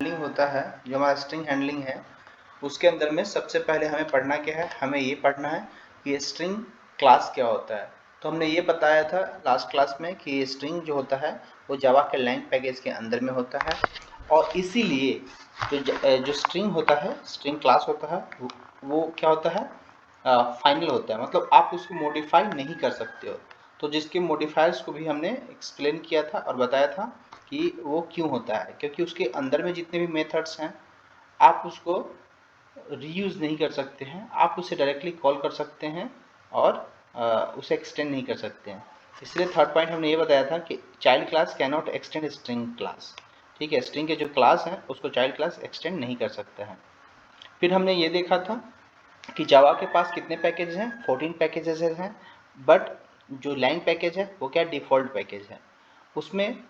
Handling होता है, जो हमारा स्ट्रिंग हैंडलिंग है, उसके अंदर में सबसे पहले हमें पढ़ना क्या है, हमें ये पढ़ना है कि स्ट्रिंग क्लास क्या होता है। तो हमने ये बताया था लास्ट क्लास में कि स्ट्रिंग जो होता है वो जावा के लैंग पैकेज के अंदर में होता है, और इसीलिए जो स्ट्रिंग होता है, स्ट्रिंग क्लास होता है, वो क्या होता है, फाइनल होता है, मतलब आप उसको मॉडिफाई नहीं कर सकते हो। तो जिसके मॉडिफायर्स को भी हमने एक्सप्लेन किया था और बताया था कि वो क्यों होता है, क्योंकि उसके अंदर में जितने भी मेथड्स हैं आप उसको रीयूज़ नहीं कर सकते हैं, आप उसे डायरेक्टली कॉल कर सकते हैं और उसे एक्सटेंड नहीं कर सकते हैं। इसलिए थर्ड पॉइंट हमने ये बताया था कि child class can not extend string class. ठीक है, स्ट्रिंग के जो क्लास हैं उसको चाइल्ड क्लास एक्सटेंड नहीं कर सकता है। फिर हमने ये देखा था कि जावा के पास कितने पैकेज हैं, 14 पैकेजेस हैं, बट जो लैंग पैकेज है वो क्या डिफ़ॉल्ट पैकेज है। उसमें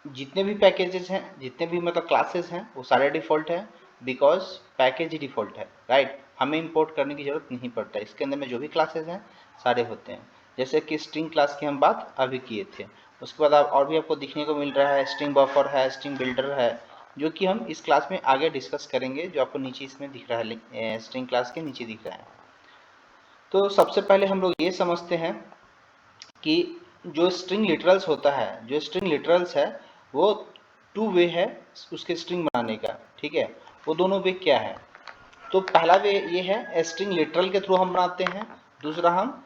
जितने भी पैकेजेस हैं, जितने भी मतलब क्लासेस हैं, वो सारे डिफ़ॉल्ट हैं, बिकॉज पैकेज ही डिफ़ॉल्ट है, राइट। हमें इंपोर्ट करने की ज़रूरत नहीं पड़ता, इसके अंदर में जो भी क्लासेस हैं सारे होते हैं। जैसे कि स्ट्रिंग क्लास की हम बात अभी किए थे, उसके बाद आप और भी आपको दिखने को मिल रहा है, स्ट्रिंग बफर है, स्ट्रिंग बिल्डर है, जो कि हम इस क्लास में आगे डिस्कस करेंगे, जो आपको नीचे इसमें दिख रहा है, स्ट्रिंग क्लास के नीचे दिख रहा है। तो सबसे पहले हम लोग ये समझते हैं कि जो स्ट्रिंग लिटरल्स होता है, जो स्ट्रिंग लिटरल्स है वो टू वे है उसके स्ट्रिंग बनाने का। ठीक है, वो दोनों वे क्या है? तो पहला वे ये है स्ट्रिंग लिटरल के थ्रू हम बनाते हैं, दूसरा हम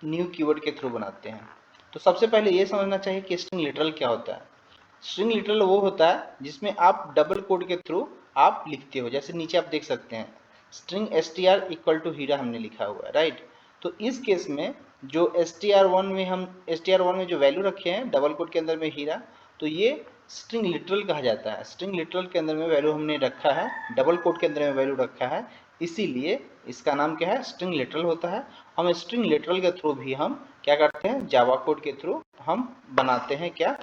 न्यू कीवर्ड के थ्रू बनाते हैं। तो सबसे पहले ये समझना चाहिए कि स्ट्रिंग लिटरल क्या होता है। स्ट्रिंग लिटरल वो होता है जिसमें आप डबल कोड के थ्रू आप लिखते हो, जैसे नीचे आप देख सकते हैं स्ट्रिंग str इक्वल टू हीरा हमने लिखा हुआ है, राइट। तो इस केस में जो str1 में जो वैल्यू रखे हैं डबल कोड के अंदर में हीरा, तो ये स्ट्रिंग लिटरल कहा जाता है। स्ट्रिंग लिटरल के अंदर में वैल्यू हमने रखा है, डबल कोड के अंदर में वैल्यू रखा है, इसीलिए इसका नाम क्या है, स्ट्रिंग लिटरल होता है। हम स्ट्रिंग लिटरल के थ्रू भी हम क्या करते हैं, जावा कोड के थ्रू हम बनाते हैं क्या,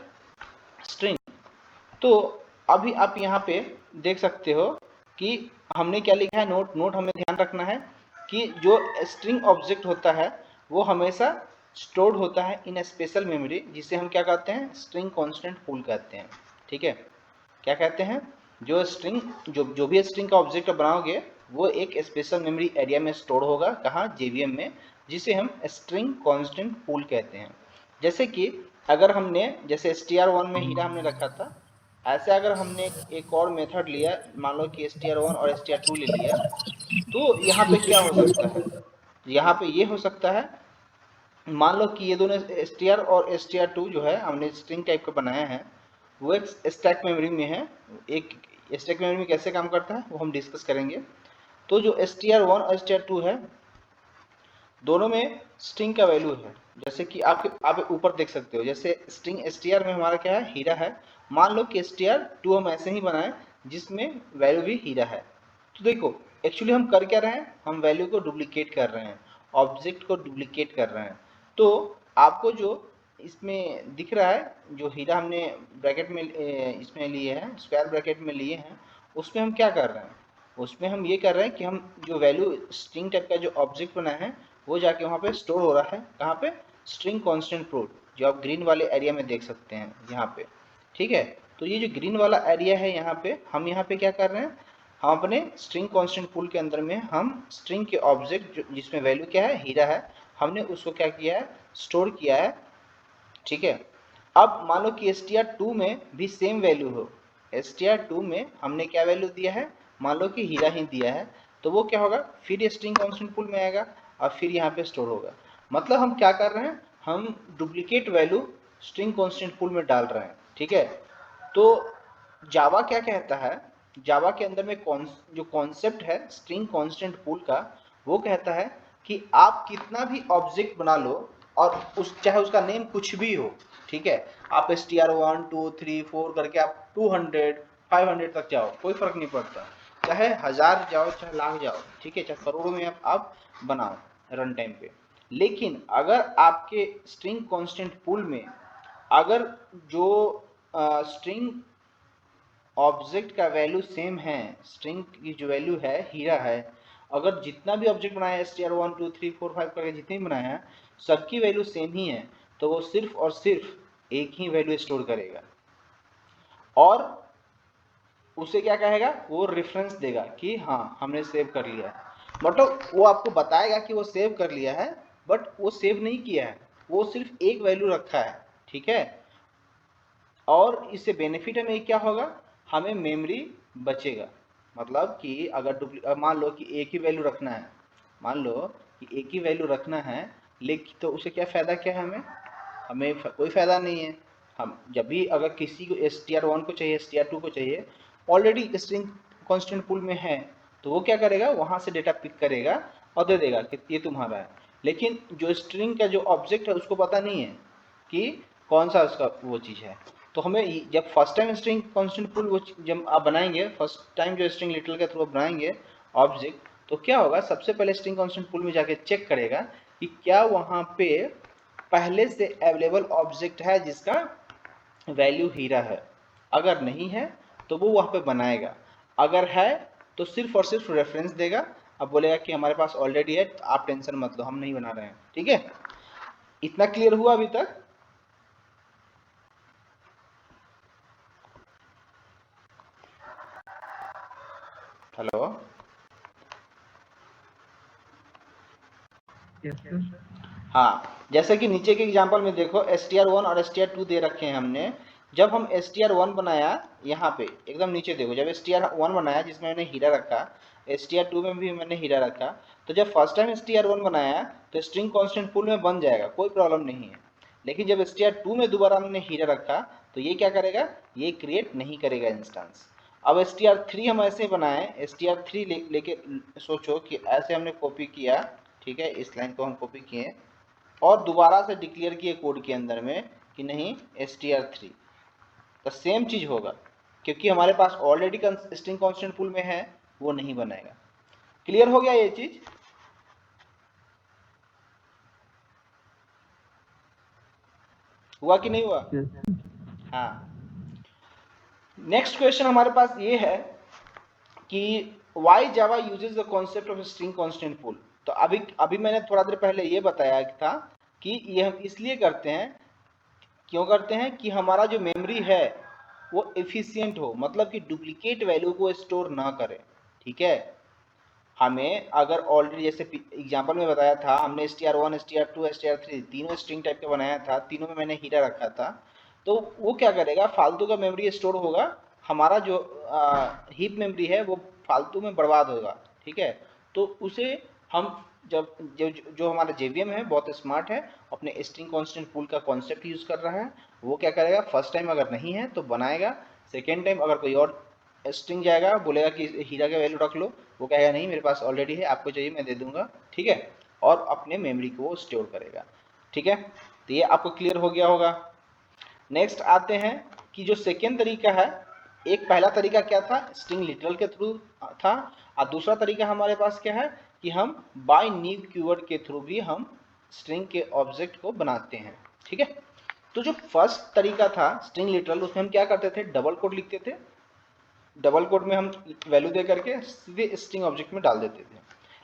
स्ट्रिंग। तो अभी आप यहाँ पे देख सकते हो कि हमने क्या लिखा है, नोट हमें ध्यान रखना है कि जो स्ट्रिंग ऑब्जेक्ट होता है वो हमेशा स्टोर्ड होता है इन स्पेशल मेमोरी, जिसे हम क्या कहते हैं, स्ट्रिंग कांस्टेंट पूल कहते हैं। ठीक है, क्या कहते हैं, जो स्ट्रिंग जो भी स्ट्रिंग का ऑब्जेक्ट बनाओगे वो एक स्पेशल मेमोरी एरिया में स्टोर होगा, कहाँ, जेवीएम में, जिसे हम स्ट्रिंग कांस्टेंट पूल कहते हैं। जैसे कि अगर हमने जैसे str1 में हीरा हमने रखा था, ऐसे अगर हमने एक और मेथड लिया, मान लो कि str1 और str2 ले लिया, तो यहाँ पे क्या हो सकता है, यहाँ पे ये हो सकता है, मान लो कि ये दोनों str और str2 जो है हमने स्ट्रिंग टाइप का बनाया है, वो एक स्टैक मेमोरी में है। एक स्टैक मेमोरी में कैसे काम करता है वो हम डिस्कस करेंगे। तो जो str1 और str2 है, दोनों में स्ट्रिंग का वैल्यू है, जैसे कि आप ऊपर देख सकते हो, जैसे स्ट्रिंग str में हमारा क्या है, हीरा है। मान लो कि str2 हम ऐसे ही बनाए जिसमें वैल्यू भी हीरा है। तो देखो एक्चुअली हम कर क्या रहे हैं, हम वैल्यू को डुप्लीकेट कर रहे हैं, ऑब्जेक्ट को डुप्लीकेट कर रहे हैं। तो आपको जो इसमें दिख रहा है, जो हीरा हमने ब्रैकेट में इसमें लिए हैं, स्क्वायर ब्रैकेट में लिए हैं, उसमें हम क्या कर रहे हैं, उसमें हम ये कर रहे हैं कि हम जो वैल्यू स्ट्रिंग टाइप का जो ऑब्जेक्ट बना है वो जाके वहाँ पे स्टोर हो रहा है, कहाँ पे, स्ट्रिंग कांस्टेंट प्रूट, जो आप ग्रीन वाले एरिया में देख सकते हैं यहाँ पे। ठीक है, तो ये जो ग्रीन वाला एरिया है यहाँ पे, हम यहाँ पे क्या कर रहे हैं, हम अपने स्ट्रिंग कांस्टेंट पूल के अंदर में हम स्ट्रिंग के ऑब्जेक्ट जिसमें वैल्यू क्या है, हीरा है, हमने उसको क्या किया है, स्टोर किया है। ठीक है, अब मान लो कि str2 में भी सेम वैल्यू हो, str2 में हमने क्या वैल्यू दिया है, मान लो कि हीरा ही दिया है, तो वो क्या होगा, फिर स्ट्रिंग कांस्टेंट पूल में आएगा और फिर यहाँ पे स्टोर होगा। मतलब हम क्या कर रहे हैं, हम duplicate value string constant pool में डाल रहे हैं। ठीक है, तो जावा क्या कहता है, जावा के अंदर में जो कॉन्सेप्ट है स्ट्रिंग कांस्टेंट पूल का, वो कहता है कि आप कितना भी ऑब्जेक्ट बना लो और चाहे उसका नेम कुछ भी हो, ठीक है, आप str1 2 3 4 करके आप 200 500 तक जाओ, कोई फर्क नहीं पड़ता, चाहे 1000 जाओ चाहे लाख जाओ, ठीक है, चाहे करोड़ों में आप बनाओ रन टाइम पे। लेकिन अगर आपके स्ट्रिंग कांस्टेंट पूल में अगर जो स्ट्रिंग ऑब्जेक्ट का वैल्यू सेम है, स्ट्रिंग की जो वैल्यू है हीरा है, अगर जितना भी ऑब्जेक्ट बनाया है str1 2 3 4 5 करके जितने भी बनाया है सबकी वैल्यू सेम ही है, तो वो सिर्फ और सिर्फ एक ही वैल्यू स्टोर करेगा। और उसे क्या कहेगा, वो रेफरेंस देगा कि हाँ हमने सेव कर लिया है। मतलब वो आपको बताएगा कि वो सेव कर लिया है, बट वो सेव नहीं किया है, वो सिर्फ एक वैल्यू रखा है, ठीक है। और इससे बेनिफिट हमें क्या होगा, हमें मेमोरी बचेगा। मतलब कि अगर मान लो कि एक ही वैल्यू रखना है, मान लो कि एक ही वैल्यू रखना है, लेकिन तो उसे क्या फ़ायदा क्या है, हमें कोई फ़ायदा नहीं है। हम जब भी अगर किसी को str1 को चाहिए, str2 को चाहिए, ऑलरेडी स्ट्रिंग कांस्टेंट पूल में है, तो वो क्या करेगा, वहाँ से डेटा पिक करेगा और दे देगा कि ये तुम्हारा है। लेकिन जो स्ट्रिंग का जो ऑब्जेक्ट है उसको पता नहीं है कि कौन सा उसका वो चीज़ है। तो हमें जब first time string constant pool वो जब आप बनाएंगे, फर्स्ट टाइम जो स्ट्रिंग लिटरल के थ्रू बनाएंगे ऑब्जेक्ट, तो क्या होगा, सबसे पहले स्ट्रिंग कांस्टेंट पूल में जाके चेक करेगा कि क्या वहाँ पे पहले से अवेलेबल ऑब्जेक्ट है जिसका वैल्यू हीरा है। अगर नहीं है तो वो वहाँ पे बनाएगा, अगर है तो सिर्फ और सिर्फ रेफरेंस देगा। अब बोलेगा कि हमारे पास ऑलरेडी है, तो आप टेंशन मत लो, हम नहीं बना रहे हैं, ठीक है। इतना क्लियर हुआ अभी तक? हेलो, हाँ, जैसे कि नीचे के एग्जांपल में देखो str1 और str2 दे रखे हैं हमने। जब हम str1 बनाया, यहाँ पे एकदम नीचे देखो, जब str1 बनाया जिसमें मैंने हीरा रखा, str2 में भी मैंने हीरा रखा, तो जब फर्स्ट टाइम str1 बनाया तो स्ट्रिंग कांस्टेंट पूल में बन जाएगा, कोई प्रॉब्लम नहीं है। लेकिन जब str2 में दोबारा हमने हीरा रखा तो ये क्या करेगा, ये क्रिएट नहीं करेगा इंस्टेंस। अब str3 हम ऐसे बनाए, str3 लेके सोचो कि ऐसे हमने कॉपी किया, ठीक है, इस लाइन को हम कॉपी किए और दोबारा से डिक्लेयर किए कोड के अंदर में कि नहीं str3, तो सेम चीज होगा, क्योंकि हमारे पास ऑलरेडी स्ट्रिंग कांस्टेंट पूल में है, वो नहीं बनेगा। क्लियर हो गया ये चीज? हुआ कि नहीं हुआ? हाँ। नेक्स्ट क्वेश्चन हमारे पास ये है कि why Java uses the concept of string constant pool. तो अभी अभी मैंने थोड़ा देर पहले ये बताया था कि ये हम इसलिए करते हैं, क्यों करते हैं कि हमारा जो मेमोरी है वो एफिशिएंट हो, मतलब कि डुप्लीकेट वैल्यू को स्टोर ना करे, ठीक है। हमें अगर ऑलरेडी जैसे एग्जांपल में बताया था, हमने str1 str2 str3 तीनों स्ट्रिंग टाइप का बनाया था, तीनों में मैंने हीरा रखा था, तो वो क्या करेगा, फालतू का मेमोरी स्टोर होगा, हमारा जो हीप मेमोरी है वो फालतू में बर्बाद होगा, ठीक है। तो उसे हम जब जो हमारा जेवीएम है बहुत स्मार्ट है, अपने स्ट्रिंग कांस्टेंट पूल का कॉन्सेप्ट यूज कर रहा है। वो क्या करेगा, फर्स्ट टाइम अगर नहीं है तो बनाएगा, सेकेंड टाइम अगर कोई और स्ट्रिंग जाएगा, बोलेगा कि हीरा का वैल्यू रख लो, वो कहेगा नहीं मेरे पास ऑलरेडी है, आपको चाहिए मैं दे दूंगा, ठीक है। और अपने मेमोरी को वो स्टोर करेगा, ठीक है। तो ये आपको क्लियर हो गया होगा। नेक्स्ट आते हैं कि जो सेकेंड तरीका है, एक पहला तरीका क्या था, स्ट्रिंग लिटरल के थ्रू था, और दूसरा तरीका हमारे पास क्या है कि हम बाय न्यू कीवर्ड के थ्रू भी हम स्ट्रिंग के ऑब्जेक्ट को बनाते हैं, ठीक है। तो जो फर्स्ट तरीका था स्ट्रिंग लिटरल, उसमें हम क्या करते थे, डबल कोड लिखते थे, डबल कोड में हम वैल्यू दे करके सीधे स्ट्रिंग ऑब्जेक्ट में डाल देते थे।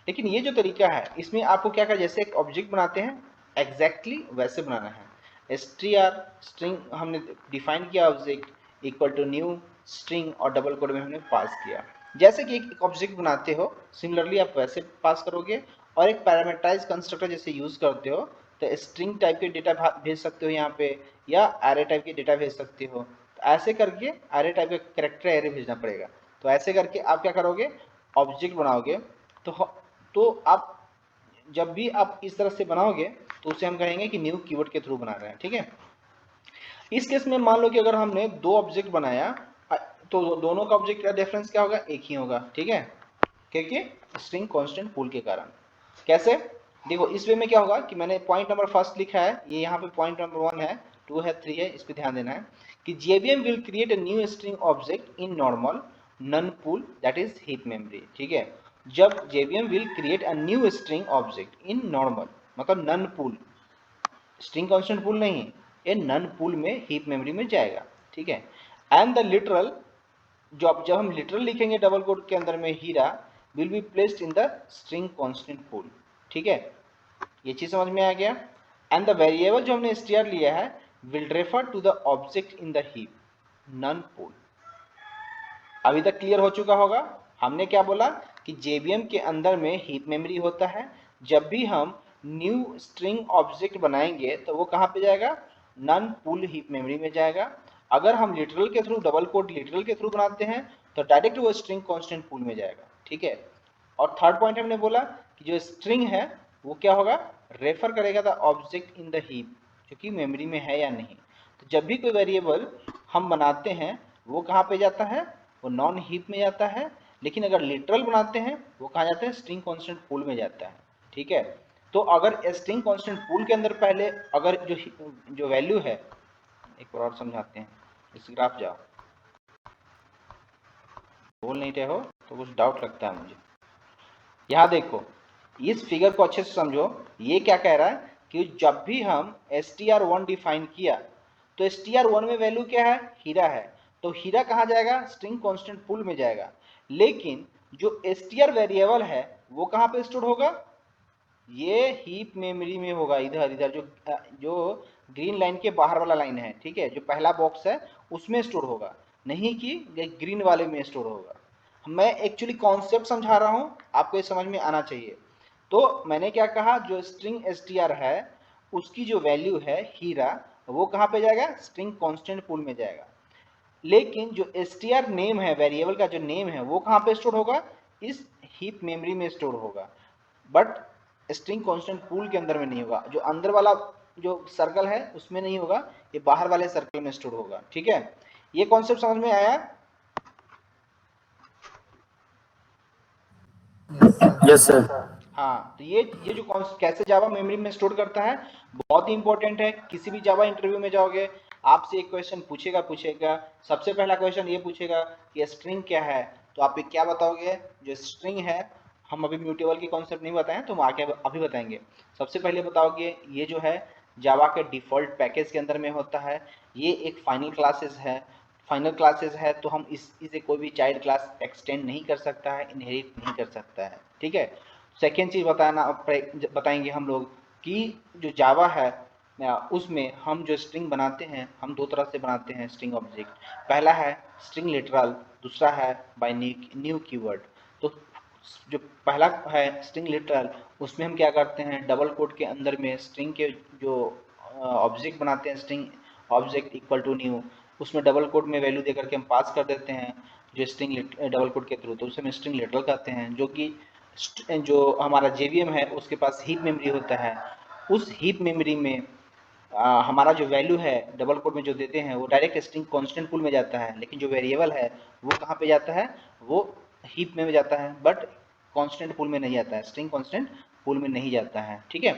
लेकिन ये जो तरीका है, इसमें आपको क्या करना, जैसे एक ऑब्जेक्ट बनाते हैं एग्जैक्टली वैसे बनाना है। str स्ट्रिंग हमने डिफाइन किया, object equal to new string, और डबल कोड में हमने पास किया। जैसे कि एक ऑब्जेक्ट बनाते हो, सिमिलरली आप वैसे पास करोगे। और एक पैरामीटराइज कंस्ट्रक्टर जैसे यूज करते हो, तो स्ट्रिंग टाइप के डेटा भेज सकते हो यहाँ पे, या एरे टाइप के डेटा भेज सकते हो। तो ऐसे करके एरे टाइप का कैरेक्टर एरे भेजना पड़ेगा। तो ऐसे करके आप क्या करोगे, ऑब्जेक्ट बनाओगे। तो तो आप जब भी आप इस तरह से बनाओगे तो उसे हम कहेंगे कि न्यू कीवर्ड के थ्रू बना रहे हैं, ठीक है। इस केस में मान लो कि अगर हमने दो ऑब्जेक्ट बनाया, तो दोनों का ऑब्जेक्ट का डिफरेंस क्या होगा, एक ही होगा, ठीक है, क्योंकि स्ट्रिंग कांस्टेंट पूल के कारण। कैसे, देखो इस वे में क्या होगा कि मैंने पॉइंट नंबर फर्स्ट लिखा है, ये यहाँ पे पॉइंट नंबर 1 है, 2 है, 3 है, इस पे ध्यान देना है कि JVM will create a new string object in normal non pool that is heap memory, ठीक है। जब JVM will create a new string object in normal, मतलब non pool, string constant pool नहीं, ये नन पूल में heap memory में जाएगा, ठीक है। एंड द लिटरल, जब हम लिटरल लिखेंगे डबल कोड के अंदर में, हीरा will be placed in the string constant pool, ठीक है। ये चीज समझ में आ गया। एंड द वेरिएबल जो हमने str लिया है will refer to the object in the heap non pool. अभी तक क्लियर हो चुका होगा। हमने क्या बोला कि JVM के अंदर में हीप मेमोरी होता है। जब भी हम न्यू स्ट्रिंग ऑब्जेक्ट बनाएंगे तो वो कहाँ पे जाएगा, नन पुल हीप मेमोरी में जाएगा। अगर हम लिटरल के थ्रू, डबल कोड लिटरल के थ्रू बनाते हैं तो डायरेक्ट वो स्ट्रिंग कांस्टेंट पूल में जाएगा, ठीक है। और थर्ड पॉइंट हमने बोला कि जो स्ट्रिंग है वो क्या होगा, रेफर करेगा the object in the heap, जो कि मेमोरी में है या नहीं। तो जब भी कोई वेरिएबल हम बनाते हैं वो कहाँ पे जाता है, वो नॉन हीप में जाता है। लेकिन अगर लिटरल बनाते हैं वो कहाँ जाता है, स्ट्रिंग कांस्टेंट पूल में जाता है, ठीक है। तो अगर स्ट्रिंग कांस्टेंट पूल के अंदर पहले अगर जो वैल्यू है, एक बार और समझाते हैं, इस ग्राफ जाओ, बोल नहीं रहे हो तो कुछ डाउट लगता है मुझे। यहाँ देखो, इस फिगर को अच्छे से समझो। ये क्या कह रहा है कि जब भी हम str1 डिफाइन किया तो str1 में वैल्यू क्या है, हीरा है, तो हीरा कहाँ जाएगा, स्ट्रिंग कांस्टेंट पूल में जाएगा। लेकिन जो str वेरिएबल है वो कहाँ पे स्टोर होगा, ये हीप मेमोरी में होगा, इधर इधर जो ग्रीन लाइन के बाहर वाला लाइन है, ठीक है, जो पहला बॉक्स है उसमें स्टोर होगा, नहीं कि ग्रीन वाले में स्टोर होगा। मैं एक्चुअली कॉन्सेप्ट समझा रहा हूँ, आपको ये समझ में आना चाहिए। तो मैंने क्या कहा, जो स्ट्रिंग str है उसकी जो वैल्यू है हीरा, वो कहाँ पे जाएगा, स्ट्रिंग कांस्टेंट पूल में जाएगा। लेकिन जो str नेम है, वेरिएबल का जो नेम है, वो कहाँ पे स्टोर होगा, इस हीप मेमोरी में स्टोर होगा। बट स्ट्रिंग कांस्टेंट पूल के अंदर में नहीं होगा, जो अंदर वाला जो सर्कल है उसमें नहीं होगा, ये बाहर वाले सर्कल में स्टोर होगा, ठीक है। ये कॉन्सेप्ट समझ में आया। Yes sir. हाँ, तो ये जो कैसे जावा मेमोरी में स्टोर करता है बहुत ही इंपॉर्टेंट है। किसी भी जावा इंटरव्यू में जाओगे, आपसे एक क्वेश्चन पूछेगा। सबसे पहला क्वेश्चन ये पूछेगा कि स्ट्रिंग क्या है, तो आप क्या बताओगे, जो स्ट्रिंग है, हम अभी म्यूटेबल की कॉन्सेप्ट नहीं बताएं तो हम आगे अभी बताएंगे। सबसे पहले बताओगे ये जो है जावा के डिफॉल्ट पैकेज के अंदर में होता है, ये एक फाइनल क्लासेस है, तो हम इसे कोई भी चाइल्ड क्लास एक्सटेंड नहीं कर सकता है, इनहेरिट नहीं कर सकता है, ठीक है। सेकेंड चीज बताएंगे हम लोग कि जो जावा है उसमें हम जो स्ट्रिंग बनाते हैं, हम दो तरह से बनाते हैं स्ट्रिंग ऑब्जेक्ट। पहला है स्ट्रिंग लिटरल, दूसरा है बाय न्यू कीवर्ड। तो जो पहला है स्ट्रिंग लिटरल, उसमें हम क्या करते हैं, डबल कोट के अंदर में स्ट्रिंग के जो ऑब्जेक्ट बनाते हैं, string object equal to new, उसमें डबल कोट में वैल्यू देकर के हम पास कर देते हैं जो स्ट्रिंग डबल कोट के थ्रू, तो उसे हम स्ट्रिंग लिटरल कहते हैं। जो कि जो हमारा JVM है उसके पास हीप मेमोरी होता है, उस हीप मेमोरी में हमारा जो वैल्यू है डबल कोड में जो देते हैं वो डायरेक्ट स्ट्रिंग कांस्टेंट पूल में जाता है। लेकिन जो वेरिएबल है वो कहाँ पे जाता है, वो हीप में जाता है, बट कांस्टेंट पूल में नहीं जाता है, स्ट्रिंग कांस्टेंट पूल में नहीं जाता है, ठीक है।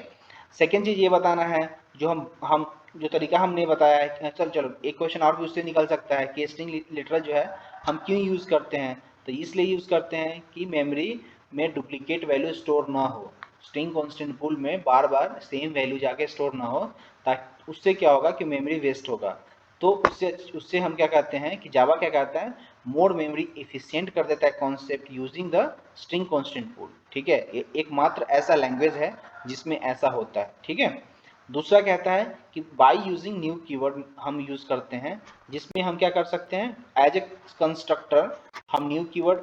सेकेंड चीज ये बताना है, जो हम जो तरीका हमने बताया है, चलो एक क्वेश्चन और भी उससे निकल सकता है कि स्ट्रिंग लिटरल जो है हम क्यों यूज करते हैं, तो इसलिए यूज करते हैं कि मेमोरी में डुप्लीकेट वैल्यू स्टोर ना हो, स्ट्रिंग कांस्टेंट पूल में बार बार सेम वैल्यू जाके स्टोर ना हो, ताकि उससे क्या होगा कि मेमोरी वेस्ट होगा। तो उससे उससे हम क्या कहते हैं कि जावा क्या कहता है, मोर मेमोरी एफिशिएंट कर देता है concept using the string constant pool, ठीक है। ये एकमात्र ऐसा लैंग्वेज है जिसमें ऐसा होता है, ठीक है। दूसरा कहता है कि बाय यूजिंग न्यू कीवर्ड हम यूज करते हैं, जिसमें हम क्या कर सकते हैं, एज ए कंस्ट्रक्टर हम न्यू कीवर्ड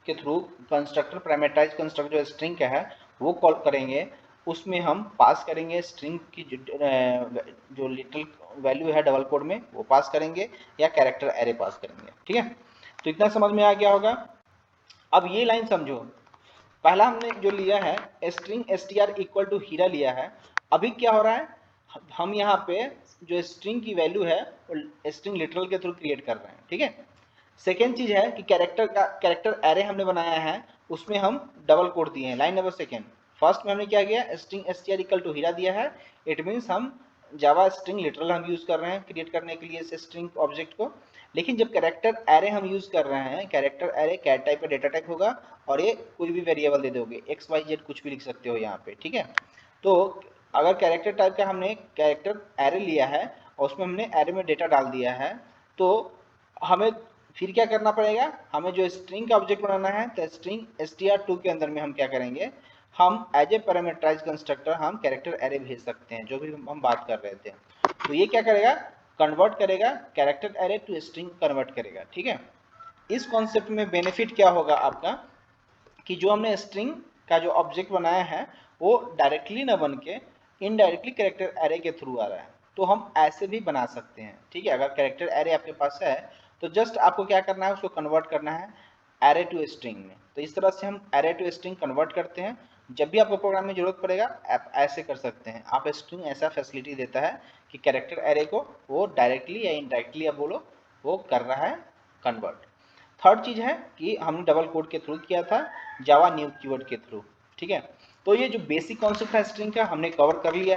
के थ्रू कंस्ट्रक्टर, पैरामीटराइज कंस्ट्रक्टर जो स्ट्रिंग का है वो कॉल करेंगे, उसमें हम पास करेंगे स्ट्रिंग की जो लिटिल वैल्यू है डबल कोड में वो पास करेंगे, या कैरेक्टर एरे पास करेंगे, ठीक है। तो इतना समझ में आ गया होगा। अब ये लाइन समझो, पहला हमने जो लिया है स्ट्रिंग str इक्वल टू हीरा लिया है। अभी क्या हो रहा है, हम यहाँ पे जो स्ट्रिंग की वैल्यू है स्ट्रिंग लिटरल के थ्रू क्रिएट कर रहे हैं, ठीक है। सेकेंड चीज है कि कैरेक्टर एरे हमने बनाया है, उसमें हम डबल कोड दिए हैं, लाइन नंबर सेकेंड। फर्स्ट में हमने क्या किया, स्ट्रिंग str इक्वल टू हीरा दिया है, इट मीन्स हम जावा स्ट्रिंग लिटरल हम यूज कर रहे हैं क्रिएट करने के लिए इस स्ट्रिंग ऑब्जेक्ट को। लेकिन जब कैरेक्टर एरे हम यूज कर रहे हैं, कैरेक्टर एरे कैट टाइप का डेटा टाइप होगा, और ये कोई भी वेरिएबल दे दोगे, XYZ कुछ भी लिख सकते हो यहाँ पे, ठीक है। तो अगर कैरेक्टर टाइप का हमने कैरेक्टर एरे लिया है और उसमें हमने एरे में डेटा डाल दिया है, तो हमें फिर क्या करना पड़ेगा, हमें जो स्ट्रिंग का ऑब्जेक्ट बनाना है, तो स्ट्रिंग str2 के अंदर में हम क्या करेंगे, हम एज ए पैरामीटराइज कंस्ट्रक्टर हम कैरेक्टर एरे भेज सकते हैं, जो भी हम बात कर रहे थे। तो ये क्या करेगा, कन्वर्ट करेगा character array to string convert करेगा, ठीक है। इस कॉन्सेप्ट में बेनिफिट क्या होगा आपका कि जो हमने स्ट्रिंग का जो ऑब्जेक्ट बनाया है वो डायरेक्टली ना बन के इनडायरेक्टली कैरेक्टर एरे के थ्रू आ रहा है। तो हम ऐसे भी बना सकते हैं, ठीक है। अगर कैरेक्टर एरे आपके पास है तो जस्ट आपको क्या करना है, उसको कन्वर्ट करना है एरे टू स्ट्रिंग में। तो इस तरह से हम एरे टू स्ट्रिंग कन्वर्ट करते हैं। जब भी आपको प्रोग्राम में जरूरत पड़ेगा आप ऐसे कर सकते हैं। आप स्ट्रिंग ऐसा फैसिलिटी देता है कि कैरेक्टर एरे को वो डायरेक्टली या इनडायरेक्टली आप बोलो वो कर रहा है कन्वर्ट। थर्ड चीज है कि हमने डबल कोड के थ्रू किया था, जावा न्यू कीवर्ड के थ्रू, ठीक है। तो ये जो बेसिक कॉन्सेप्ट है स्ट्रिंग का हमने कवर कर लिया।